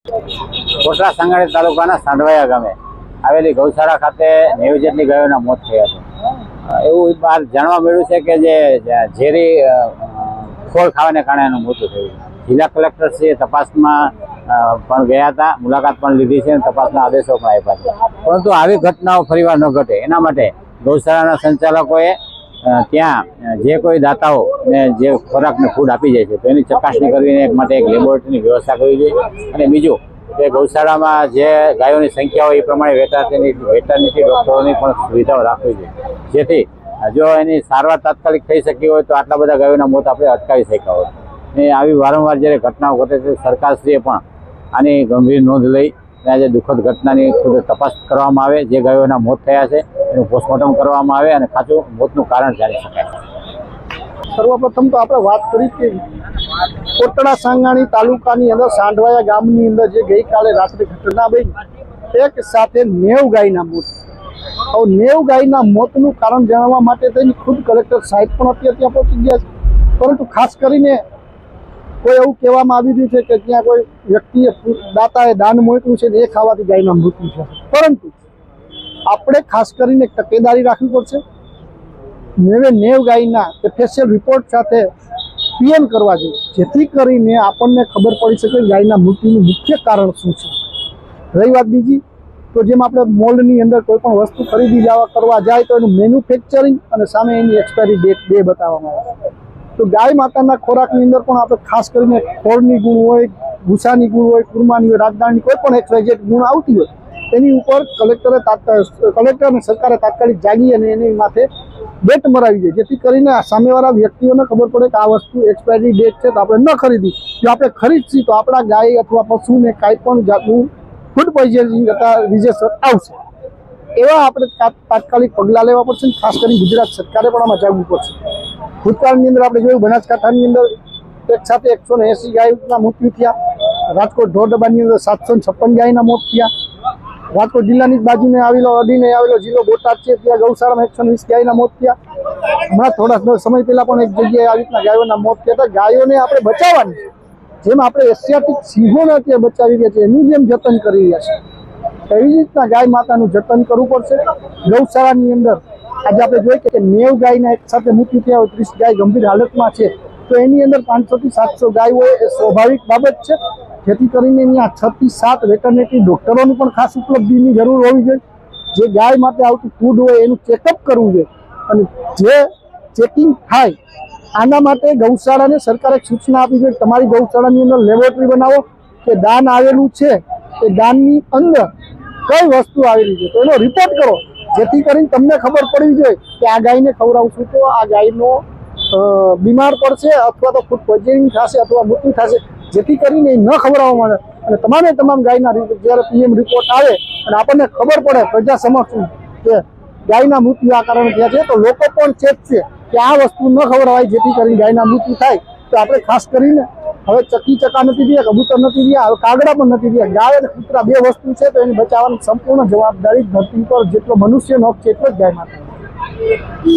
કોટડા સાંગાણી તાલુકાના સાંઢવાયા ગામે આવેલી ગૌશાળા ખાતે 90 જેટલી ગાયોના મોત થયા છે। એવું બહાર જાણવા મળ્યું છે કે જે ઝેરી ખોળ ખાવાને કારણે એનું મૃત્યુ થયું છે। જિલ્લા કલેક્ટર શ્રી તપાસમાં પણ ગયા હતા, મુલાકાત પણ લીધી છે અને તપાસના આદેશો પણ આપ્યા છે, પરંતુ આવી ઘટનાઓ ફરીવાર ન ઘટે એના માટે ગૌશાળાના સંચાલકોએ ત્યાં જે કોઈ દાતાઓ ને જે ખોરાકને ફૂડ આપી જાય છે તો એની ચકાસણી કરીને માટે એક લેબોરેટરીની વ્યવસ્થા કરવી જોઈએ। અને બીજું કે ગૌશાળામાં જે ગાયોની સંખ્યા હોય એ પ્રમાણે વેટરનિટી ડોક્ટરોની પણ સુવિધાઓ રાખવી જોઈએ, જેથી જો એની સારવાર તાત્કાલિક થઈ શકી હોય તો આટલા બધા ગાયોના મોત આપણે અટકાવી શક્યા હોય। ને આવી વારંવાર જ્યારે ઘટનાઓ ઘટે છે, સરકારશ્રીએ પણ આની ગંભીર નોંધ લઈ આજે દુઃખદ ઘટનાની ખુદ તપાસ કરવામાં આવે, જે ગાયોના મોત થયા છે એનું પોસ્ટમોર્ટમ કરવામાં આવે અને સાચું મોતનું કારણ જાણી શકાય। સર્વપ્રથમ તો આપણે વાત કરી કે કોટડા સાંગાણી તાલુકાની અંદર સાંઢવાયા ગામની અંદર જે ગઈકાલે રાત્રે ઘટના બની, એક સાથે 90 ગાયના મોત। હવે 90 ગાયના મોતનું કારણ જાણવા માટે થઈને ખુદ કલેક્ટર સાહેબ પણ અત્યારે ત્યાં પહોંચી ગયા છે, પરંતુ ખાસ કરીને કોઈ એવું કહેવામાં આવી રહ્યું છે કે ત્યાં કોઈ વ્યક્તિએ દાતાએ દાન મોકલ્યું છે ને એ ખાવાથી ગાયના મૃત્યુ છે, પરંતુ આપણે ખાસ કરીને તકેદારી રાખવી પડશે। 90 ગાયના સ્પેશિયલ રિપોર્ટ સાથે પીએમ કરવા જોઈએ, જેથી કરીને આપણને ખબર પડી શકે ગાયના મૃત્યુનું મુખ્ય કારણ શું છે। રહી વાત બીજી, તો જેમ આપણે મોલની અંદર કોઈ પણ વસ્તુ ખરીદી કરવા જાય તો એનું મેન્યુફેક્ચરિંગ અને સામે એની એક્સપાયરી ડેટ બે બતાવવામાં આવે, તો ગાય માતાના ખોરાકની અંદર પણ આપણે ખાસ કરીને ખોળની ગુણ હોય, ભૂસાની ગુણ હોય, કુરમાની હોય, રાજદાણની કોઈ પણ XYZ ગુણ આવતી હોય એની ઉપર કલેક્ટર અને સરકારે તાત્કાલિક જાગી અને એની માથે ડેટ મરાવી જોઈએ, જેથી કરીને સામેવાળા વ્યક્તિઓને ખબર પડે કે આ વસ્તુ એક્સપાયરી ડેટ છે તો આપણે ન ખરીદી, જો આપણે ખરીદશી તો આપણા ગાય અથવા પશુને કાંઈ પણ જાતનું ફૂડ પોઈઝનિંગ અથવા રિઝેક્શન આવશે। એવા આપણે તાત્કાલિક પગલાં લેવા પડશે, ખાસ કરીને ગુજરાત સરકારે પણ આમાં જાગવું પડશે। ભૂતકાળની અંદર આપણે જોયું બનાસકાંઠાની અંદર એક સાથે 180 ગાયના મૃત્યુ થયા, રાજકોટ ઢોરડબાની અંદર 756 ગાયના મોત થયા, રાજકોટ જિલ્લાની બાજુને આવેલો અડીને આવેલો જિલ્લો બોટાદ છે ત્યાં ગૌશાળામાં 120 ગાયના મોત થયા। હમણાં થોડા સમય પહેલા પણ એક જગ્યાએ આવી રીતના ગાયોના મોત થયા હતા। ગાયોને આપણે બચાવવાની છે, જેમ આપણે એશિયાટિક સિંહોને અત્યારે બચાવી રહ્યા છીએ એનું જેમ જતન કરી રહ્યા છે એવી રીતના ગાય માતાનું જતન કરવું પડશે। ગૌશાળાની અંદર આજે આપણે જોઈએ કે 90 ગાયના એક સાથે મૃત્યુ થયા હોય, 30 ગાય ગંભીર હાલતમાં છે, તો એની અંદર 500 થી 700 ગાય હોય એ સ્વાભાવિક બાબત છે, જેથી કરીને અહીંયા 6 થી 7 વેટરનિટી ડોક્ટરોની પણ ખાસ ઉપલબ્ધિની જરૂર હોવી જોઈએ। જે ગાય માટે આવતું ફૂડ હોય એનું ચેકઅપ કરવું જોઈએ, અને જે ચેકિંગ થાય આના માટે ગૌશાળાને સરકારે સૂચના આપી જોઈએ, તમારી ગૌશાળાની અંદર લેબોરેટરી બનાવો કે દાન આવેલું છે એ દાનની અંદર કઈ વસ્તુ આવેલી છે તો એનો રિપોર્ટ કરો, જેથી કરીને તમને ખબર પડવી જોઈએ કે આ ગાયને ખવડાવશું તો આ ગાયનો બીમાર પડશે અથવા તો ફૂડ પોઈઝનિંગ થશે અથવા મૃત્યુ થશે, જેથી કરીને એ ન ખવડાવવામાં આવે। અને તમામ ગાયના જ્યારે પીએમ રિપોર્ટ આવે અને આપણને ખબર પડે પ્રજા સમક્ષ કે ગાયના મૃત્યુ આ કારણે થયા છે, તો લોકો પણ ચેતશે કે આ વસ્તુ ન ખવડાવાય, જેથી કરીને ગાયના મૃત્યુ થાય। તો આપણે ખાસ કરીને હવે ચક્કા નથી રહ્યા, કબૂતર નથી રહ્યા, હવે કાગડા પણ નથી રહ્યા, ગાય અને કૂતરા બે વસ્તુ છે તો એને બચાવવાની સંપૂર્ણ જવાબદારી ધરતી પર જેટલો મનુષ્યનો હક છે એટલો જ ગાય માતા।